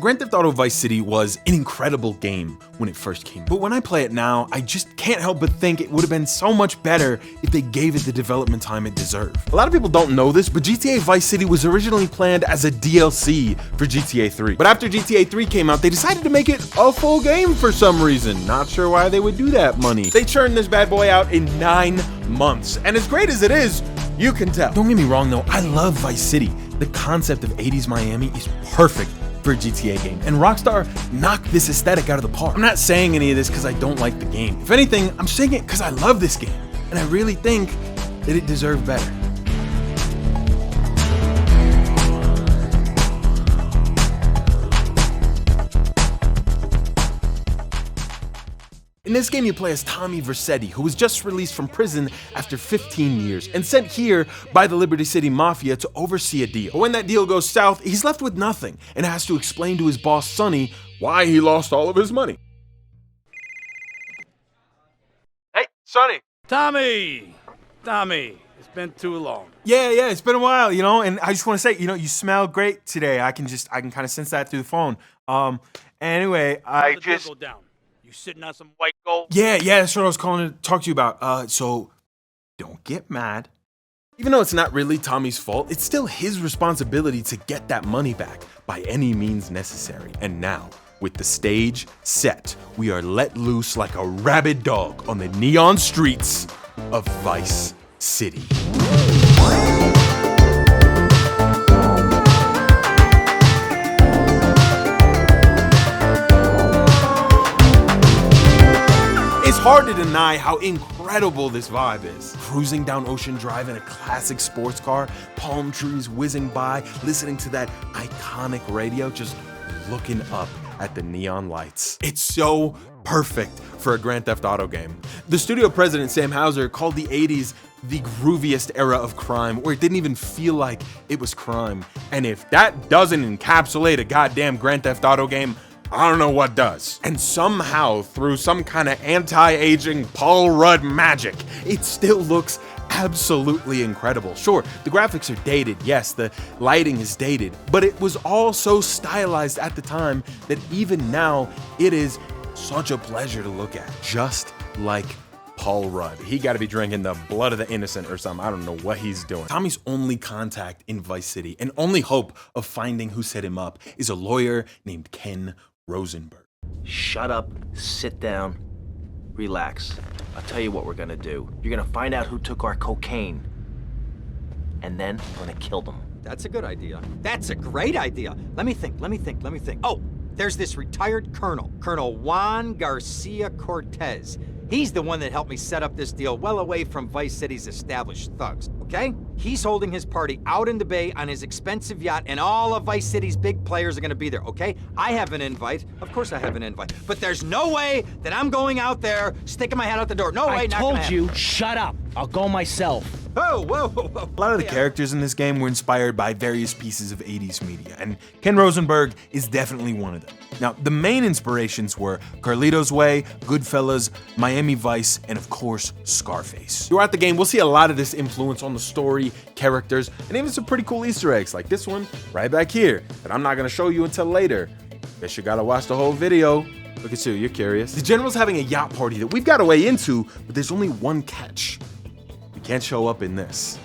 Grand Theft Auto Vice City was an incredible game when it first came out, but when I play it now, I just can't help but think it would have been so much better if they gave it the development time it deserved. A lot of people don't know this, but GTA Vice City was originally planned as a DLC for GTA 3. But after GTA 3 came out, they decided to make it a full game for some reason. Not sure why they would do that, money. They churned this bad boy out in 9 months, and as great as it is, you can tell. Don't get me wrong though, I love Vice City. The concept of 80s Miami is perfect for a GTA game, and Rockstar knocked this aesthetic out of the park. I'm not saying any of this because I don't like the game. If anything, I'm saying it because I love this game, and I really think that it deserved better. In this game, you play as Tommy Vercetti, who was just released from prison after 15 years and sent here by the Liberty City Mafia to oversee a deal. But when that deal goes south, he's left with nothing and has to explain to his boss, Sonny, why he lost all of his money. Hey, Sonny. Tommy, it's been too long. Yeah, it's been a while, you know, and I just want to say, you know, you smell great today. I can kind of sense that through the phone. Anyway, I just... Go down. You sitting on some white gold? Yeah, that's what I was calling to talk to you about. So don't get mad. Even though it's not really Tommy's fault, it's still his responsibility to get that money back by any means necessary. And now, with the stage set, we are let loose like a rabid dog on the neon streets of Vice City. It's hard to deny how incredible this vibe is. Cruising down Ocean Drive in a classic sports car, palm trees whizzing by, listening to that iconic radio, just looking up at the neon lights. It's so perfect for a Grand Theft Auto game. The studio president, Sam Houser, called the 80s the grooviest era of crime, where it didn't even feel like it was crime. And if that doesn't encapsulate a goddamn Grand Theft Auto game, I don't know what does. And somehow, through some kind of anti-aging Paul Rudd magic, it still looks absolutely incredible. Sure, the graphics are dated, yes, the lighting is dated, but it was all so stylized at the time that even now, it is such a pleasure to look at. Just like Paul Rudd. He gotta be drinking the blood of the innocent or something. I don't know what he's doing. Tommy's only contact in Vice City and only hope of finding who set him up is a lawyer named Ken Rosenberg. Shut up, sit down, relax. I'll tell you what we're gonna do. You're gonna find out who took our cocaine, and then we're gonna kill them. That's a good idea. That's a great idea. Let me think. Oh, there's this retired colonel, Colonel Juan Garcia Cortez. He's the one that helped me set up this deal well away from Vice City's established thugs, okay? He's holding his party out in the bay on his expensive yacht, and all of Vice City's big players are gonna be there, okay? I have an invite. Of course I have an invite. But there's no way that I'm going out there, sticking my head out the door. No way, I not gonna told you, happen. shut up. I'll go myself. Whoa. A lot of the characters in this game were inspired by various pieces of 80s media, and Ken Rosenberg is definitely one of them. Now, the main inspirations were Carlito's Way, Goodfellas, Miami Vice, and of course, Scarface. Throughout the game, we'll see a lot of this influence on the story, characters, and even some pretty cool Easter eggs, like this one right back here, that I'm not gonna show you until later. Guess you gotta watch the whole video. Look at you, you're curious. The General's having a yacht party that we've got a way into, but there's only one catch. We can't show up in this.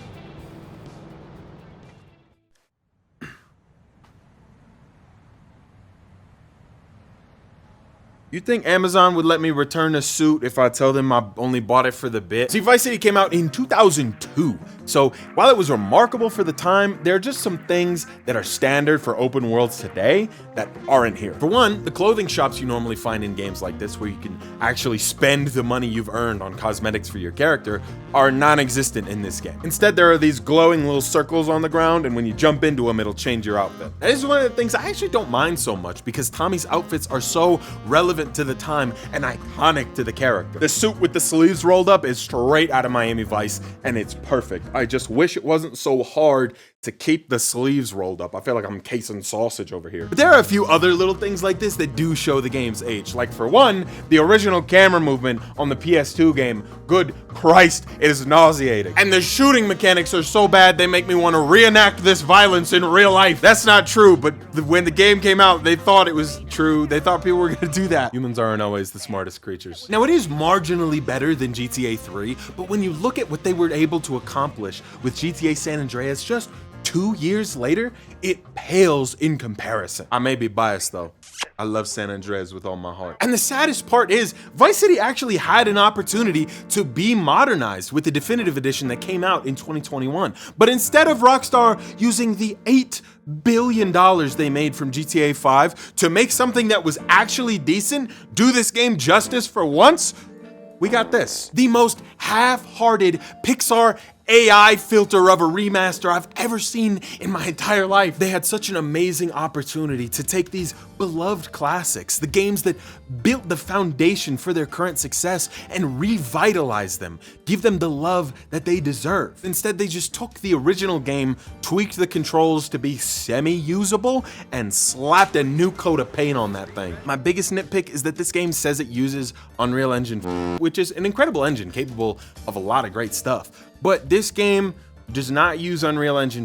You think Amazon would let me return a suit if I tell them I only bought it for the bit? See, Vice City came out in 2002, so while it was remarkable for the time, there are just some things that are standard for open worlds today that aren't here. For one, the clothing shops you normally find in games like this, where you can actually spend the money you've earned on cosmetics for your character, are non-existent in this game. Instead, there are these glowing little circles on the ground, and when you jump into them, it'll change your outfit. And this is one of the things I actually don't mind so much, because Tommy's outfits are so relevant relevant to the time and iconic to the character. The suit with the sleeves rolled up is straight out of Miami Vice, and it's perfect. I just wish it wasn't so hard to keep the sleeves rolled up. I feel like I'm casing sausage over here. But there are a few other little things like this that do show the game's age. Like for one, the original camera movement on the PS2 game, good Christ, it is nauseating. And the shooting mechanics are so bad they make me want to reenact this violence in real life. That's not true, but when the game came out, they thought it was true. They thought people were gonna do that. Humans aren't always the smartest creatures. Now it is marginally better than GTA 3, but when you look at what they were able to accomplish with GTA San Andreas just 2 years later, it pales in comparison. I may be biased though. I love San Andreas with all my heart. And the saddest part is, Vice City actually had an opportunity to be modernized with the definitive edition that came out in 2021. But instead of Rockstar using the $8 billion they made from GTA 5 to make something that was actually decent, do this game justice for once, we got this. The most half-hearted Pixar AI filter of a remaster I've ever seen in my entire life. They had such an amazing opportunity to take these beloved classics, the games that built the foundation for their current success, and revitalize them, give them the love that they deserve. Instead, they just took the original game, tweaked the controls to be semi-usable, and slapped a new coat of paint on that thing. My biggest nitpick is that this game says it uses Unreal Engine 4, which is an incredible engine capable of a lot of great stuff. But this game does not use Unreal Engine.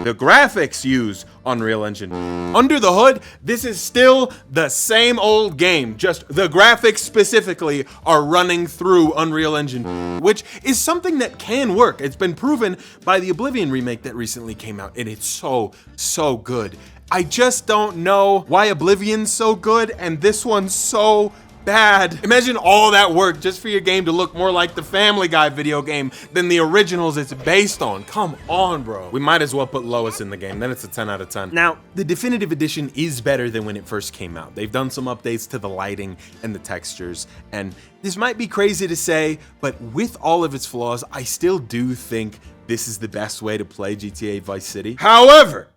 The graphics use Unreal Engine. Under the hood, this is still the same old game, just the graphics specifically are running through Unreal Engine, which is something that can work. It's been proven by the Oblivion remake that recently came out, and it's so good. I just don't know why Oblivion's so good and this one's so bad. Imagine all that work just for your game to look more like the Family Guy video game than the originals it's based on. Come on, bro. We might as well put Lois in the game, then it's a 10 out of 10. Now, the definitive edition is better than when it first came out. They've done some updates to the lighting and the textures, and this might be crazy to say, but with all of its flaws, I still do think this is the best way to play GTA Vice City. However,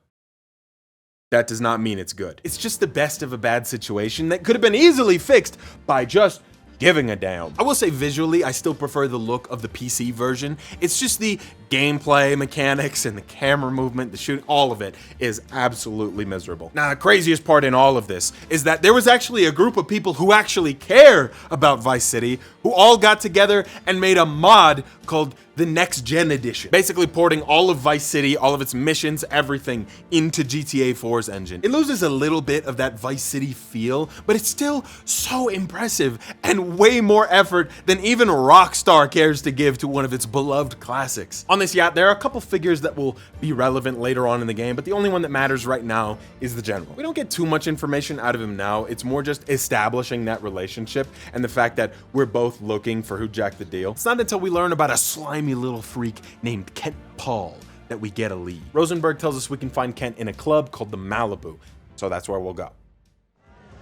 that does not mean it's good. It's just the best of a bad situation that could have been easily fixed by just giving a damn. I will say visually, I still prefer the look of the PC version. It's just the gameplay mechanics and the camera movement, the shooting, all of it is absolutely miserable. Now, the craziest part in all of this is that there was actually a group of people who actually care about Vice City who all got together and made a mod called the Next Gen Edition, basically porting all of Vice City, all of its missions, everything into GTA 4's engine. It loses a little bit of that Vice City feel, but it's still so impressive and way more effort than even Rockstar cares to give to one of its beloved classics. On this yacht, there are a couple figures that will be relevant later on in the game, but the only one that matters right now is the general. We don't get too much information out of him now. It's more just establishing that relationship and the fact that we're both looking for who jacked the deal. It's not until we learn about a slimy little freak named Kent Paul that we get a lead. Rosenberg tells us we can find Kent in a club called the Malibu, so that's where we'll go.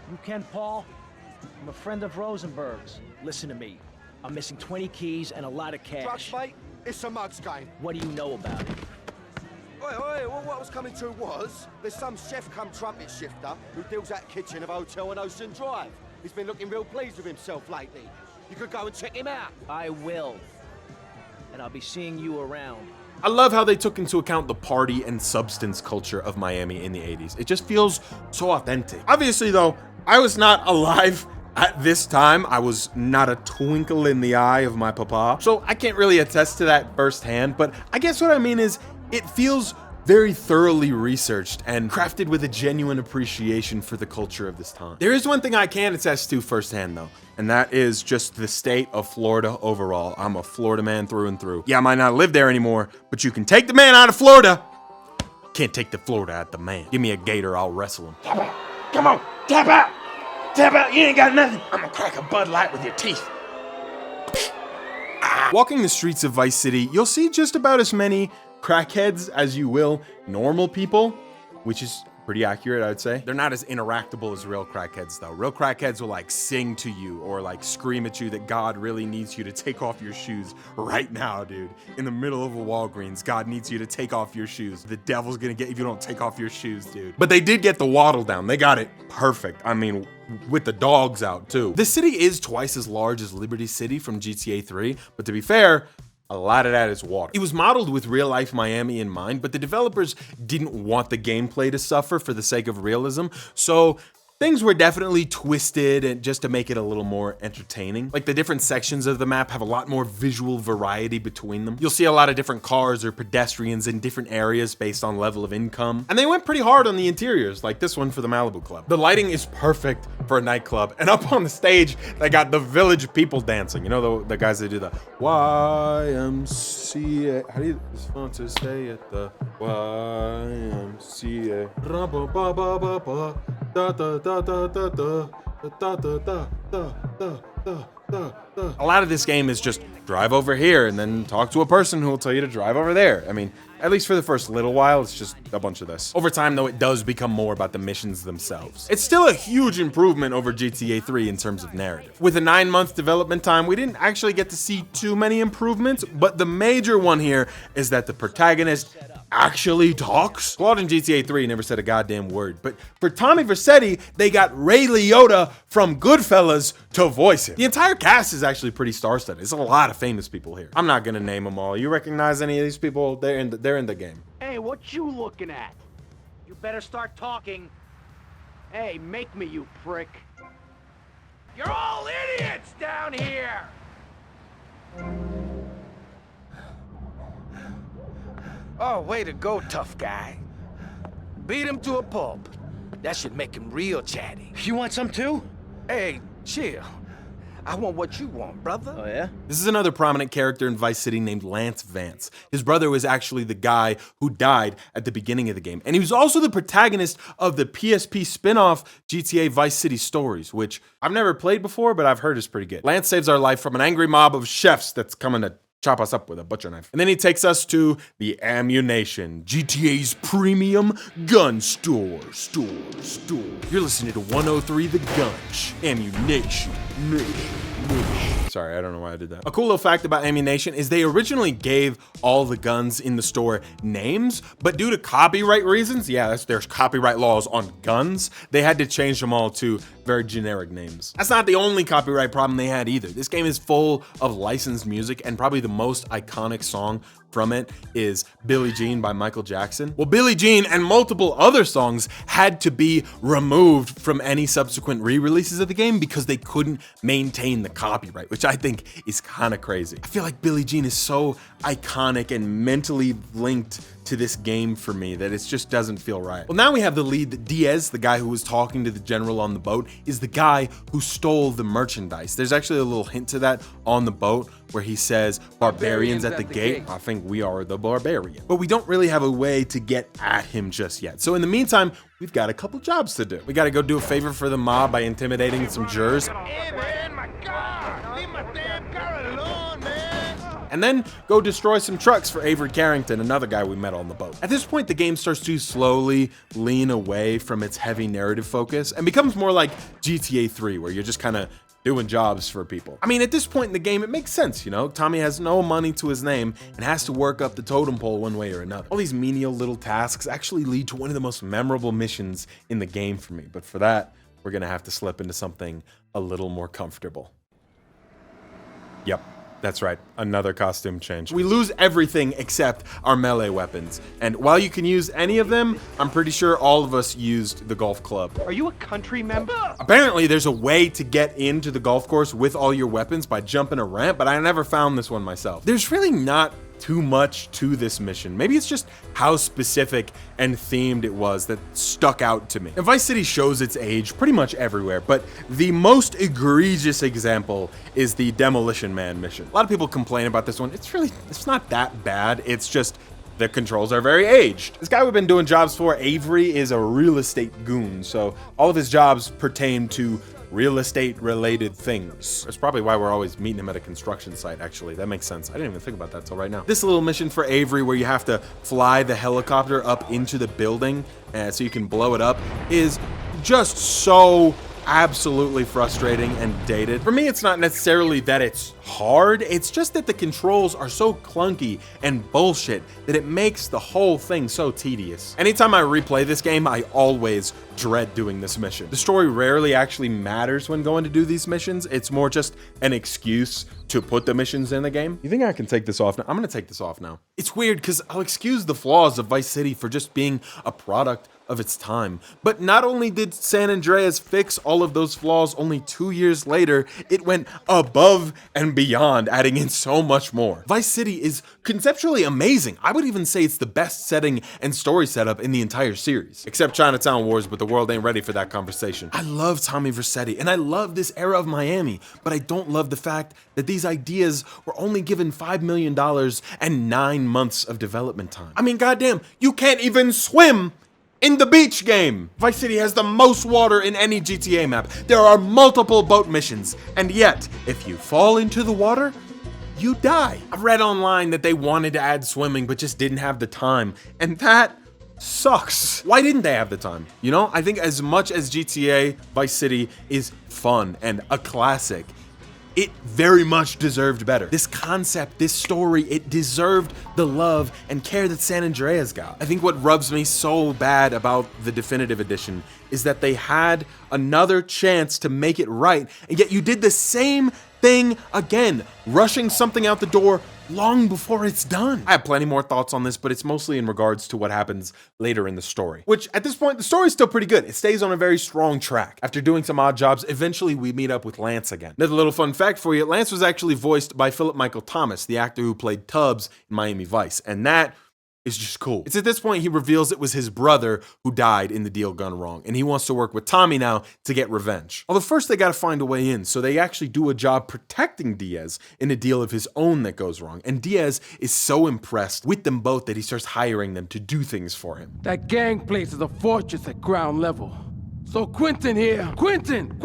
You Kent Paul? I'm a friend of Rosenberg's. Listen to me. I'm missing 20 keys and a lot of cash. Drugs, mate? It's a mug's game. What do you know about it? Oi, well, what I was coming to was, there's some chef come trumpet shifter who deals at kitchen of a hotel on Ocean Drive. He's been looking real pleased with himself lately. You could go and check him out. I will. And I'll be seeing you around. I love how they took into account the party and substance culture of Miami in the 80s. It just feels so authentic. Obviously though, I was not alive at this time. I was not a twinkle in the eye of my papa, so I can't really attest to that firsthand, but I guess what I mean is it feels very thoroughly researched and crafted with a genuine appreciation for the culture of this time. There is one thing I can attest to firsthand though, and that is just the state of Florida overall. I'm a Florida man through and through. Yeah, I might not live there anymore, but you can take the man out of Florida. Can't take the Florida out of the man. Give me a gator, I'll wrestle him. Tap out. Come on, tap out. Tap out, you ain't got nothing. I'm gonna crack a Bud Light with your teeth. Walking the streets of Vice City, you'll see just about as many crackheads as you will normal people, which is pretty accurate, I'd say. They're not as interactable as real crackheads though. Real crackheads will like sing to you or like scream at you that God really needs you to take off your shoes right now, dude. In the middle of a Walgreens, God needs you to take off your shoes. The devil's gonna get you if you don't take off your shoes, dude. But they did get the waddle down. They got it perfect. I mean, with the dogs out too. The city is twice as large as Liberty City from GTA 3, but to be fair, a lot of that is water. It was modeled with real life Miami in mind, but the developers didn't want the gameplay to suffer for the sake of realism, so things were definitely twisted and just to make it a little more entertaining. Like the different sections of the map have a lot more visual variety between them. You'll see a lot of different cars or pedestrians in different areas based on level of income. And they went pretty hard on the interiors, like this one for the Malibu Club. The lighting is perfect for a nightclub. And up on the stage, they got the village people dancing. You know, the guys that do the YMCA. How do you, it's fun to stay at the YMCA. A lot of this game is just drive over here and then talk to a person who will tell you to drive over there. I mean, at least for the first little while, it's just a bunch of this. Over time, though, it does become more about the missions themselves. It's still a huge improvement over GTA 3 in terms of narrative. With a 9-month development time, we didn't actually get to see too many improvements, but the major one here is that the protagonist actually talks. Claude in GTA 3 never said a goddamn word, but for Tommy Vercetti, they got Ray Liotta from Goodfellas to voice him. The entire cast is actually pretty star-studded. There's a lot of famous people here. I'm not gonna name them all. You recognize any of these people? They're in the game. Hey, what you looking at? You better start talking. Hey, make me, you prick. You're all idiots down here! Oh, way to go, tough guy. Beat him to a pulp. That should make him real chatty. You want some too? Hey, chill. I want what you want, brother. Oh, yeah? This is another prominent character in Vice City named Lance Vance. His brother was actually the guy who died at the beginning of the game. And he was also the protagonist of the PSP spin-off GTA Vice City Stories, which I've never played before, but I've heard is pretty good. Lance saves our life from an angry mob of chefs that's coming to chop us up with a butcher knife. And then he takes us to the Ammunition, GTA's premium gun store. You're listening to 103 The Gunch. Ammunition. Sorry, I don't know why I did that. A cool little fact about Ammunition is they originally gave all the guns in the store names, but due to copyright reasons, there's copyright laws on guns, they had to change them all to very generic names. That's not the only copyright problem they had either. This game is full of licensed music, and probably the most iconic song from it is Billie Jean by Michael Jackson. Well, Billie Jean and multiple other songs had to be removed from any subsequent re-releases of the game because they couldn't maintain the copyright, which I think is kind of crazy. I feel like Billie Jean is so iconic and mentally linked to this game for me that it just doesn't feel right. Well, now we have the lead that Diaz, the guy who was talking to the general on the boat, is the guy who stole the merchandise. There's actually a little hint to that on the boat where he says, "Barbarians at the gate." I think we are the barbarian. But we don't really have a way to get at him just yet. So in the meantime, we've got a couple jobs to do. We gotta go do a favor for the mob by intimidating some jurors. Hey, man, my car! Leave my damn car alone, man! And then go destroy some trucks for Avery Carrington, another guy we met on the boat. At this point, the game starts to slowly lean away from its heavy narrative focus and becomes more like GTA 3, where you're just kind of doing jobs for people. I mean, at this point in the game, it makes sense, you know? Tommy has no money to his name and has to work up the totem pole one way or another. All these menial little tasks actually lead to one of the most memorable missions in the game for me, but for that, we're gonna have to slip into something a little more comfortable. Yep. That's right, another costume change. We lose everything except our melee weapons. And while you can use any of them, I'm pretty sure all of us used the golf club. Are you a country member? Apparently there's a way to get into the golf course with all your weapons by jumping a ramp, but I never found this one myself. There's really not too much to this mission. Maybe it's just how specific and themed it was that stuck out to me. And Vice City shows its age pretty much everywhere, but the most egregious example is the Demolition Man mission. A lot of people complain about this one. It's not that bad. It's just the controls are very aged. This guy we've been doing jobs for, Avery, is a real estate goon, so all of his jobs pertain to real estate related things. That's probably why we're always meeting him at a construction site, actually. That makes sense. I didn't even think about that till right now. This little mission for Avery where you have to fly the helicopter up into the building so you can blow it up is just so absolutely frustrating and dated. For me, it's not necessarily that it's hard, it's just that the controls are so clunky and bullshit that it makes the whole thing so tedious. Anytime I replay this game, I always dread doing this mission. The story rarely actually matters when going to do these missions. It's more just an excuse to put the missions in the game. You think I can take this off now? I'm gonna take this off now. It's weird because I'll excuse the flaws of Vice City for just being a product of its time. But not only did San Andreas fix all of those flaws, only 2 years later, it went above and beyond, adding in so much more. Vice City is conceptually amazing. I would even say it's the best setting and story setup in the entire series. Except Chinatown Wars, but the world ain't ready for that conversation. I love Tommy Vercetti, and I love this era of Miami, but I don't love the fact that these ideas were only given $5 million and 9 months of development time. I mean, goddamn, you can't even swim in the beach game. Vice City has the most water in any GTA map. There are multiple boat missions, and yet, if you fall into the water, you die. I've read online that they wanted to add swimming, but just didn't have the time, and that sucks. Why didn't they have the time? You know, I think as much as GTA Vice City is fun and a classic, it very much deserved better. This concept, this story, it deserved the love and care that San Andreas got. I think what rubs me so bad about the definitive edition is that they had another chance to make it right, and yet you did the same thing again, rushing something out the door long before it's done. I have plenty more thoughts on this, but it's mostly in regards to what happens later in the story, which at this point, the story's still pretty good. It stays on a very strong track. After doing some odd jobs, eventually we meet up with Lance again. Another little fun fact for you, Lance was actually voiced by Philip Michael Thomas, the actor who played Tubbs in Miami Vice, and that is just cool. It's at this point he reveals it was his brother who died in the deal gone wrong, and he wants to work with Tommy now to get revenge. Although first they gotta find a way in, so they actually do a job protecting Diaz in a deal of his own that goes wrong, and Diaz is so impressed with them both that he starts hiring them to do things for him. That gang place is a fortress at ground level. So Quentin here, Quentin!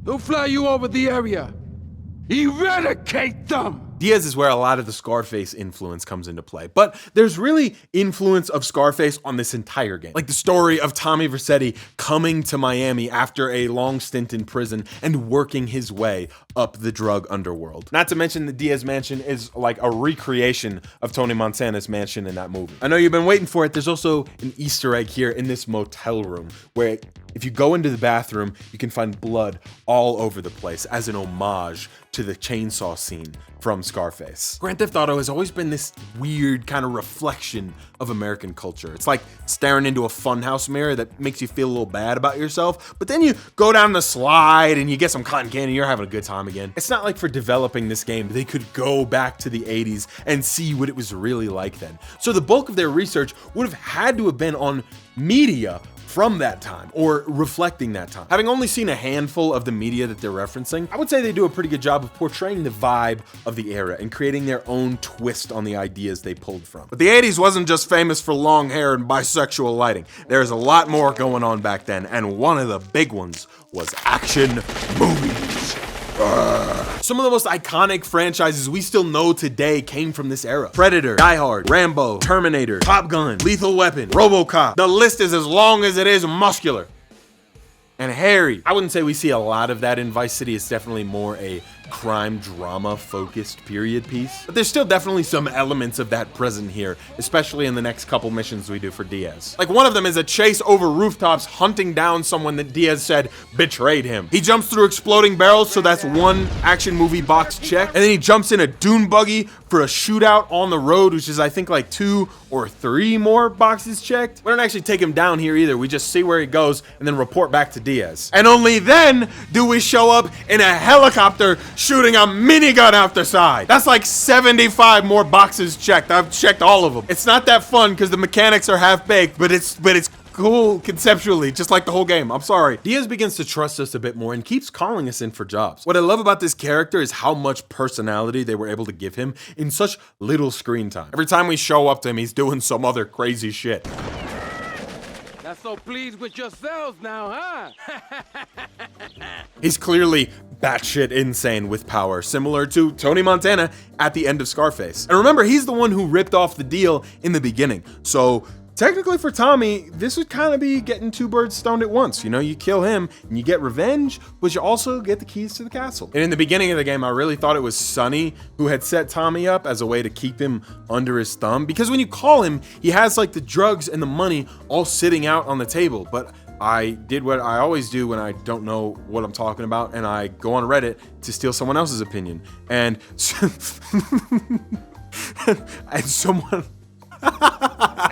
He'll fly you over the area. Eradicate them! Diaz is where a lot of the Scarface influence comes into play, but there's really influence of Scarface on this entire game. Like the story of Tommy Vercetti coming to Miami after a long stint in prison and working his way up the drug underworld. Not to mention the Diaz mansion is like a recreation of Tony Montana's mansion in that movie. I know you've been waiting for it. There's also an Easter egg here in this motel room where if you go into the bathroom, you can find blood all over the place as an homage to the chainsaw scene from Scarface. Grand Theft Auto has always been this weird kind of reflection of American culture. It's like staring into a funhouse mirror that makes you feel a little bad about yourself, but then you go down the slide and you get some cotton candy, you're having a good time again. It's not like for developing this game, they could go back to the 80s and see what it was really like then. So the bulk of their research would have had to have been on media from that time, or reflecting that time. Having only seen a handful of the media that they're referencing, I would say they do a pretty good job of portraying the vibe of the era and creating their own twist on the ideas they pulled from. But the 80s wasn't just famous for long hair and bisexual lighting. There's a lot more going on back then, and one of the big ones was action movies. Some of the most iconic franchises we still know today came from this era. Predator, Die Hard, Rambo, Terminator, Top Gun, Lethal Weapon, RoboCop. The list is as long as it is muscular and hairy. I wouldn't say we see a lot of that in Vice City. It's definitely more a crime drama focused period piece, but there's still definitely some elements of that present here, especially in the next couple missions we do for Diaz. Like one of them is a chase over rooftops hunting down someone that Diaz said betrayed him. He jumps through exploding barrels, so that's one action movie box check, and then he jumps in a dune buggy for a shootout on the road, which is I think like 2 or 3 more boxes checked. We don't actually take him down here either. We just see where he goes and then report back to Diaz. And only then do we show up in a helicopter shooting a minigun out the side. That's like 75 more boxes checked. I've checked all of them. It's not that fun because the mechanics are half-baked, but it's cool conceptually, just like the whole game. I'm sorry. Diaz begins to trust us a bit more and keeps calling us in for jobs. What I love about this character is how much personality they were able to give him in such little screen time. Every time we show up to him, he's doing some other crazy shit. That's so pleased with yourselves now, huh? He's clearly batshit insane with power, similar to Tony Montana at the end of Scarface. And remember, he's the one who ripped off the deal in the beginning. So technically for Tommy, this would kind of be getting two birds stoned at once. You know, you kill him and you get revenge, but you also get the keys to the castle. And in the beginning of the game, I really thought it was Sonny who had set Tommy up as a way to keep him under his thumb. Because when you call him, he has like the drugs and the money all sitting out on the table. But I did what I always do when I don't know what I'm talking about, and I go on Reddit to steal someone else's opinion. And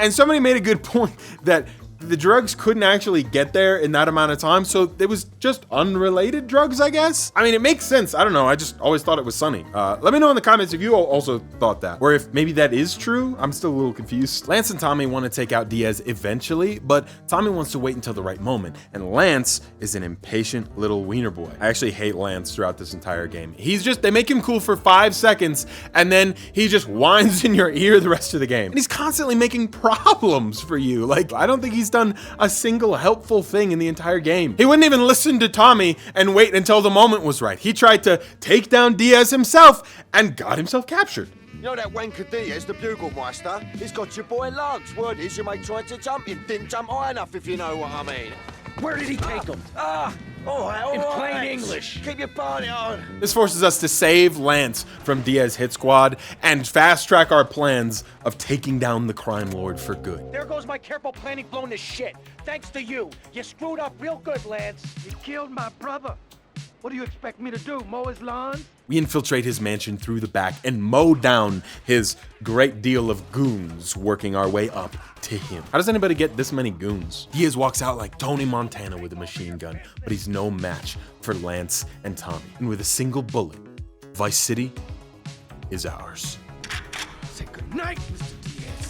and somebody made a good point that the drugs couldn't actually get there in that amount of time, so it was just unrelated drugs, I guess. I mean, it makes sense. I don't know. I just always thought it was Sonny. Let me know in the comments if you also thought that, or if maybe that is true. I'm still a little confused. Lance and Tommy want to take out Diaz eventually, but Tommy wants to wait until the right moment, and Lance is an impatient little wiener boy. I actually hate Lance throughout this entire game. They make him cool for 5 seconds, and then he just whines in your ear the rest of the game. And he's constantly making problems for you. Like, I don't think he's done a single helpful thing in the entire game. He wouldn't even listen to Tommy and wait until the moment was right. He tried to take down Diaz himself and got himself captured. You know that wanker Diaz, the Bugelmeister? He's got your boy Lugs. Word is your mate tried to jump him. Didn't jump high enough, if you know what I mean. Where did he take him? In plain English. Keep your party on. This forces us to save Lance from Diaz hit squad and fast track our plans of taking down the crime lord for good. There goes my careful planning blown to shit. Thanks to you. You screwed up real good, Lance. You killed my brother. What do you expect me to do, mow his lawn? We infiltrate his mansion through the back and mow down his great deal of goons, working our way up to him. How does anybody get this many goons? Diaz walks out like Tony Montana with a machine gun, but he's no match for Lance and Tommy. And with a single bullet, Vice City is ours. Say goodnight, Mr. Diaz.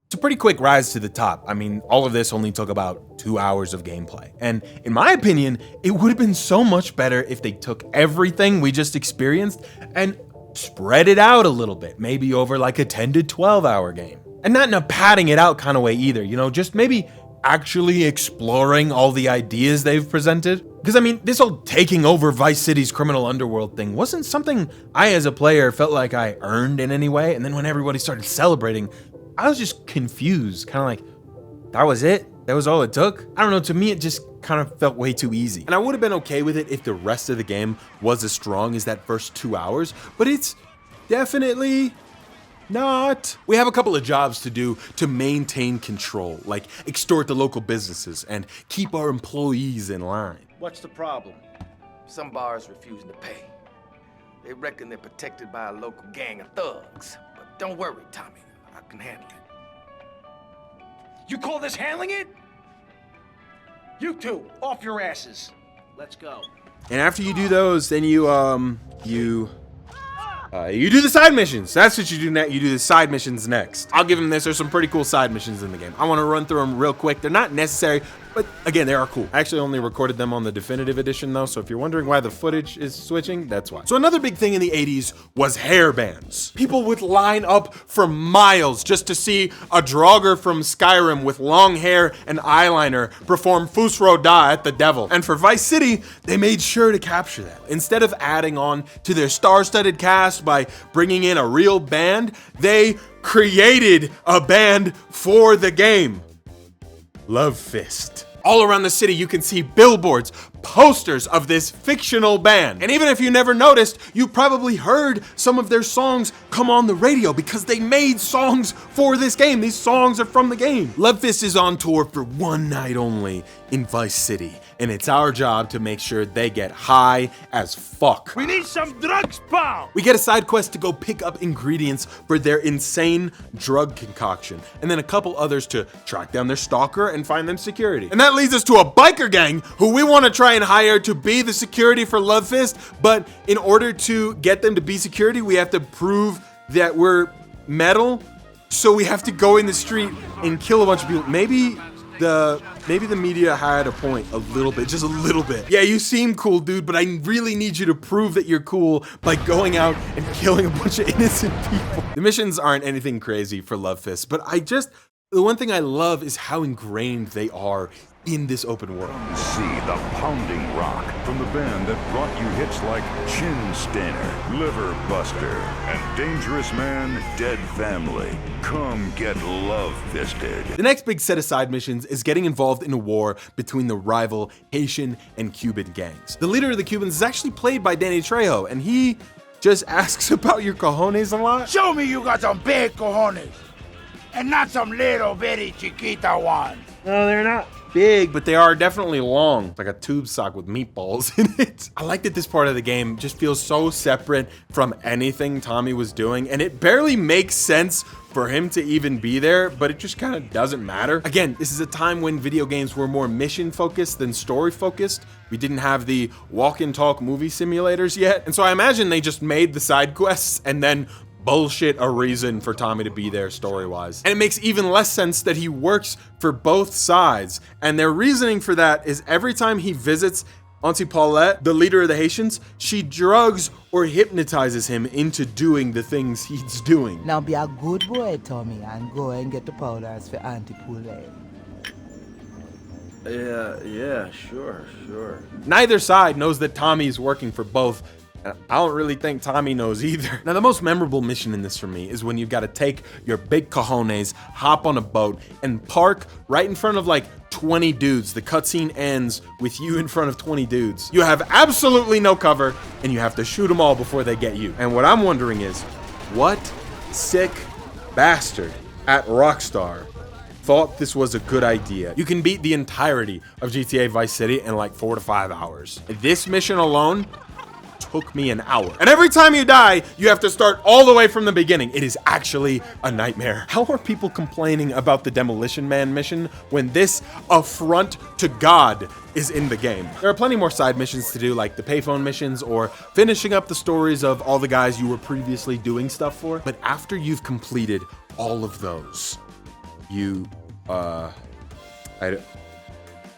It's a pretty quick rise to the top. I mean, all of this only took about 2 hours of gameplay. And in my opinion, it would have been so much better if they took everything we just experienced and spread it out a little bit, maybe over like a 10 to 12 hour game. And not in a padding it out kind of way either, you know, just maybe actually exploring all the ideas they've presented. Because I mean, this whole taking over Vice City's criminal underworld thing wasn't something I as a player felt like I earned in any way. And then when everybody started celebrating, I was just confused, kind of like, that was it? That was all it took? I don't know, to me it just kind of felt way too easy. And I would have been okay with it if the rest of the game was as strong as that first 2 hours, but it's definitely not. We have a couple of jobs to do to maintain control, like extort the local businesses and keep our employees in line. What's the problem? Some bars refusing to pay. They reckon they're protected by a local gang of thugs. But don't worry, Tommy. I can handle it. You call this handling it? You two, off your asses. Let's go. And after you do those, then you do the side missions. That's what you do next. You do the side missions next. I'll give them this. There's some pretty cool side missions in the game. I want to run through them real quick. They're not necessary, but again, they are cool. I actually only recorded them on the definitive edition though, so if you're wondering why the footage is switching, that's why. So another big thing in the 80s was hair bands. People would line up for miles just to see a Draugr from Skyrim with long hair and eyeliner perform Fus Ro Da at the devil. And for Vice City, they made sure to capture that. Instead of adding on to their star-studded cast by bringing in a real band, they created a band for the game. Love Fist. All around the city, you can see billboards, posters of this fictional band. And even if you never noticed, you probably heard some of their songs come on the radio because they made songs for this game. These songs are from the game. Love Fist is on tour for one night only in Vice City, and it's our job to make sure they get high as fuck. We need some drugs, pal! We get a side quest to go pick up ingredients for their insane drug concoction, and then a couple others to track down their stalker and find them security. And that leads us to a biker gang who we want to try and hire to be the security for Love Fist, but in order to get them to be security, we have to prove that we're metal, so we have to go in the street and kill a bunch of people. Maybe maybe the media had a point a little bit, just a little bit. Yeah, you seem cool, dude, but I really need you to prove that you're cool by going out and killing a bunch of innocent people. The missions aren't anything crazy for Love Fist, but the one thing I love is how ingrained they are in this open world. See the pounding rock from the band that brought you hits like Chin Stainer, Liver Buster, and Dangerous Man, Dead Family. Come get love fisted. The next big set of side missions is getting involved in a war between the rival Haitian and Cuban gangs. The leader of the Cubans is actually played by Danny Trejo, and he just asks about your cojones a lot. Show me you got some big cojones, and not some little bitty chiquita one. No, they're not big, but they are definitely long. It's like a tube sock with meatballs in it. I like that this part of the game just feels so separate from anything Tommy was doing, and it barely makes sense for him to even be there, but it just kind of doesn't matter. Again, this is a time when video games were more mission focused than story focused. We didn't have the walk and talk movie simulators yet, and so I imagine they just made the side quests and then bullshit a reason for Tommy to be there story-wise. And it makes even less sense that he works for both sides. And their reasoning for that is every time he visits Auntie Paulette, the leader of the Haitians, she drugs or hypnotizes him into doing the things he's doing. Now be a good boy, Tommy, and go and get the powders for Auntie Paulette. Yeah, sure. Neither side knows that Tommy's working for both. And I don't really think Tommy knows either. Now, the most memorable mission in this for me is when you've got to take your big cojones, hop on a boat, and park right in front of like 20 dudes. The cutscene ends with you in front of 20 dudes. You have absolutely no cover, and you have to shoot them all before they get you. And what I'm wondering is, what sick bastard at Rockstar thought this was a good idea? You can beat the entirety of GTA Vice City in like 4 to 5 hours. This mission alone took me an hour. And every time you die, you have to start all the way from the beginning. It is actually a nightmare. How are people complaining about the Demolition Man mission when this affront to God is in the game? There are plenty more side missions to do, like the payphone missions or finishing up the stories of all the guys you were previously doing stuff for. But after you've completed all of those, you, I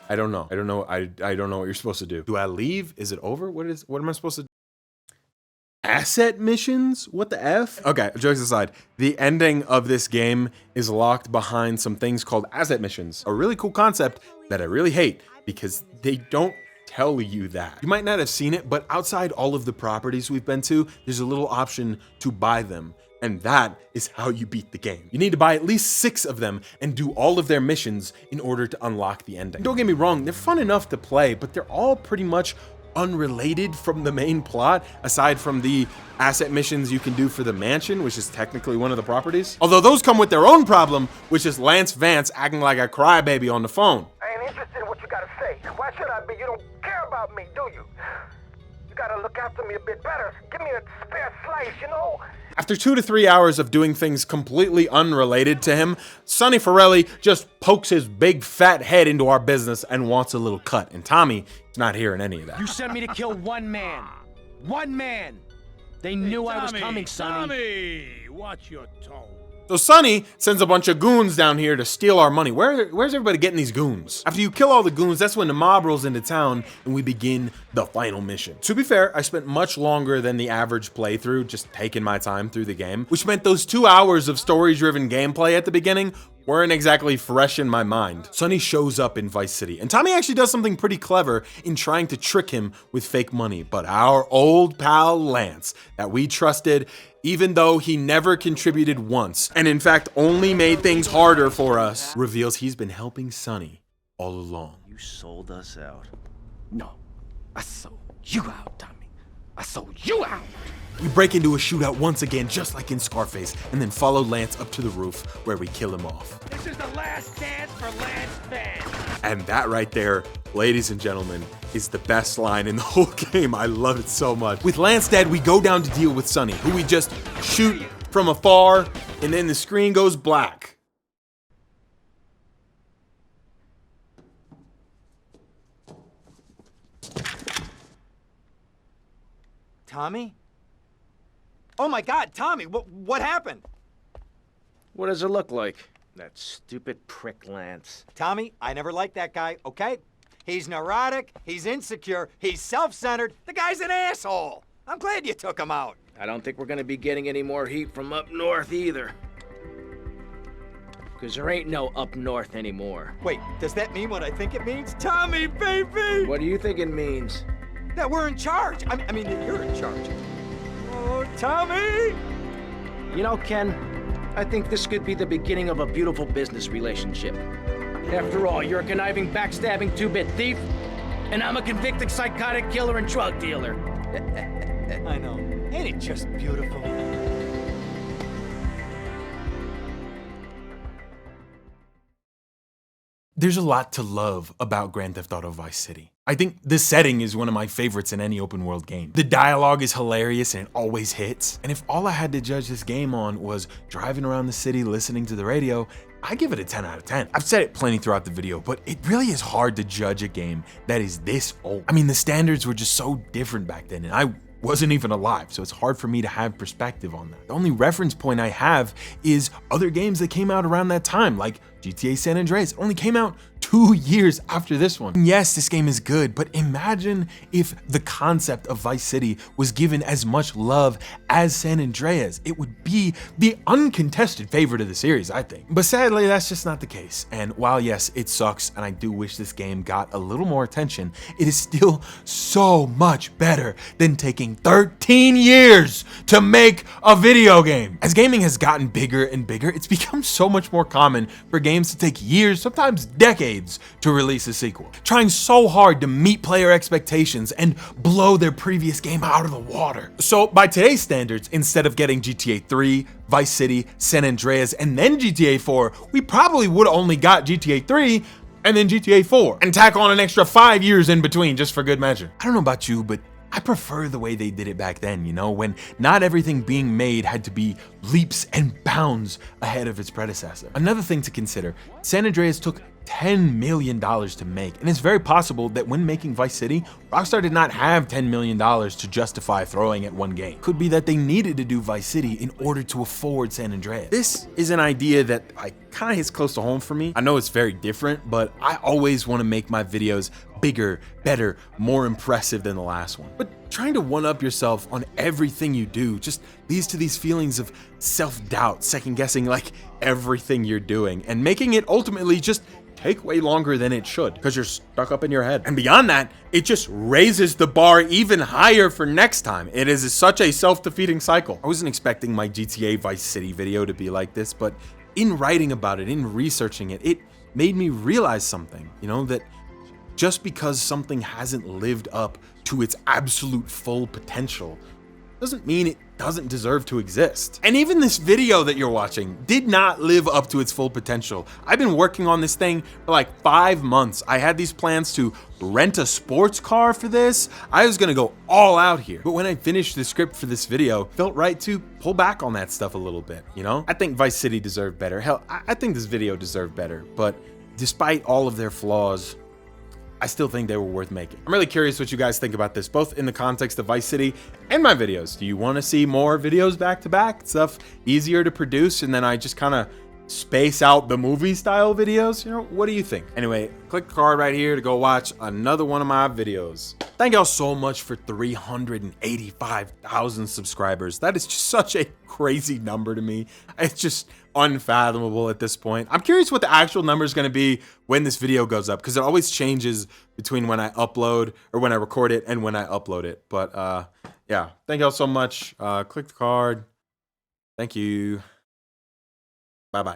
don't know. I don't know what you're supposed to do. Do I leave? Is it over? What am I supposed to do? Asset missions? What the F? Okay, jokes aside, the ending of this game is locked behind some things called asset missions. A really cool concept that I really hate because they don't tell you that. You might not have seen it, but outside all of the properties we've been to, there's a little option to buy them. And that is how you beat the game. You need to buy at least 6 of them and do all of their missions in order to unlock the ending. Don't get me wrong, they're fun enough to play, but they're all pretty much unrelated from the main plot, aside from the asset missions you can do for the mansion, which is technically one of the properties. Although those come with their own problem, which is Lance Vance acting like a crybaby on the phone. I ain't interested in what you gotta say. Why should I be? You don't care about me, do you? You gotta look after me a bit better. Give me a spare slice, you know? After 2 to 3 hours of doing things completely unrelated to him, Sonny Forelli just pokes his big fat head into our business and wants a little cut. And Tommy is not hearing any of that. You sent me to kill one man. One man. They knew I was coming, Sonny. Tommy, watch your tone. So Sonny sends a bunch of goons down here to steal our money. Where's everybody getting these goons? After you kill all the goons, that's when the mob rolls into town and we begin the final mission. To be fair, I spent much longer than the average playthrough just taking my time through the game, which meant those 2 hours of story-driven gameplay at the beginning weren't exactly fresh in my mind. Sonny shows up in Vice City, and Tommy actually does something pretty clever in trying to trick him with fake money. But our old pal Lance, that we trusted, even though he never contributed once, and in fact only made things harder for us, reveals he's been helping Sonny all along. You sold us out. No, I sold you out, Tommy. I sold you out. We break into a shootout once again, just like in Scarface, and then follow Lance up to the roof where we kill him off. This is the last dance for Lance Vance. And that right there, ladies and gentlemen, is the best line in the whole game. I love it so much. With Lance dead, we go down to deal with Sonny, who we just shoot from afar, and then the screen goes black. Tommy? Oh my God, Tommy, what happened? What does it look like? That stupid prick Lance. Tommy, I never liked that guy, okay? He's neurotic, he's insecure, he's self-centered. The guy's an asshole. I'm glad you took him out. I don't think we're gonna be getting any more heat from up north either. Because there ain't no up north anymore. Wait, does that mean what I think it means? Tommy, baby! What do you think it means? That we're in charge. I mean that you're in charge. Oh, Tommy! You know, Ken, I think this could be the beginning of a beautiful business relationship. After all, you're a conniving, backstabbing two-bit thief, and I'm a convicted psychotic killer and drug dealer. I know. Ain't it just beautiful? There's a lot to love about Grand Theft Auto Vice City. I think the setting is one of my favorites in any open world game. The dialogue is hilarious and it always hits. And if all I had to judge this game on was driving around the city listening to the radio, I give it a 10 out of 10. I've said it plenty throughout the video, but it really is hard to judge a game that is this old. I mean, the standards were just so different back then, and I wasn't even alive, so it's hard for me to have perspective on that. The only reference point I have is other games that came out around that time, like GTA San Andreas. It only came out 2 years after this one. And yes, this game is good, but imagine if the concept of Vice City was given as much love as San Andreas. It would be the uncontested favorite of the series, I think. But sadly, that's just not the case. And while yes, it sucks, and I do wish this game got a little more attention, it is still so much better than taking 13 years to make a video game. As gaming has gotten bigger and bigger, it's become so much more common for games to take years, sometimes decades, to release a sequel, trying so hard to meet player expectations and blow their previous game out of the water. So by today's standards, instead of getting GTA 3, Vice City, San Andreas, and then GTA 4, we probably would have only got GTA 3 and then GTA 4, and tack on an extra 5 years in between just for good measure. I don't know about you, but I prefer the way they did it back then, you know, when not everything being made had to be leaps and bounds ahead of its predecessor. Another thing to consider, San Andreas took $10 million to make, and it's very possible that when making Vice City, Rockstar did not have $10 million to justify throwing at one game. Could be that they needed to do Vice City in order to afford San Andreas. This is an idea that kind of hits close to home for me. I know it's very different, but I always want to make my videos bigger, better, more impressive than the last one. But trying to one-up yourself on everything you do just leads to these feelings of self-doubt, second-guessing like everything you're doing, and making it ultimately just take way longer than it should because you're stuck up in your head. And beyond that, it just raises the bar even higher for next time. It is such a self-defeating cycle. I wasn't expecting my GTA Vice City video to be like this, but in writing about it, in researching it, it made me realize something, you know, that just because something hasn't lived up to its absolute full potential doesn't mean it doesn't deserve to exist. And even this video that you're watching did not live up to its full potential. I've been working on this thing for like 5 months. I had these plans to rent a sports car for this. I was gonna go all out here. But when I finished the script for this video, it felt right to pull back on that stuff a little bit, you know? I think Vice City deserved better. Hell, I think this video deserved better. But despite all of their flaws, I still think they were worth making. I'm really curious what you guys think about this, both in the context of Vice City and my videos. Do you want to see more videos back to back? Stuff easier to produce, and then I just kind of space out the movie style videos? You know, what do you think? Anyway, click the card right here to go watch another one of my videos. Thank y'all so much for 385,000 subscribers. That is just such a crazy number to me. It's just unfathomable at this point. I'm curious what the actual number is going to be when this video goes up, because it always changes between when I upload or when I record it and when I upload it. But yeah, thank y'all so much. Click the card. Thank you.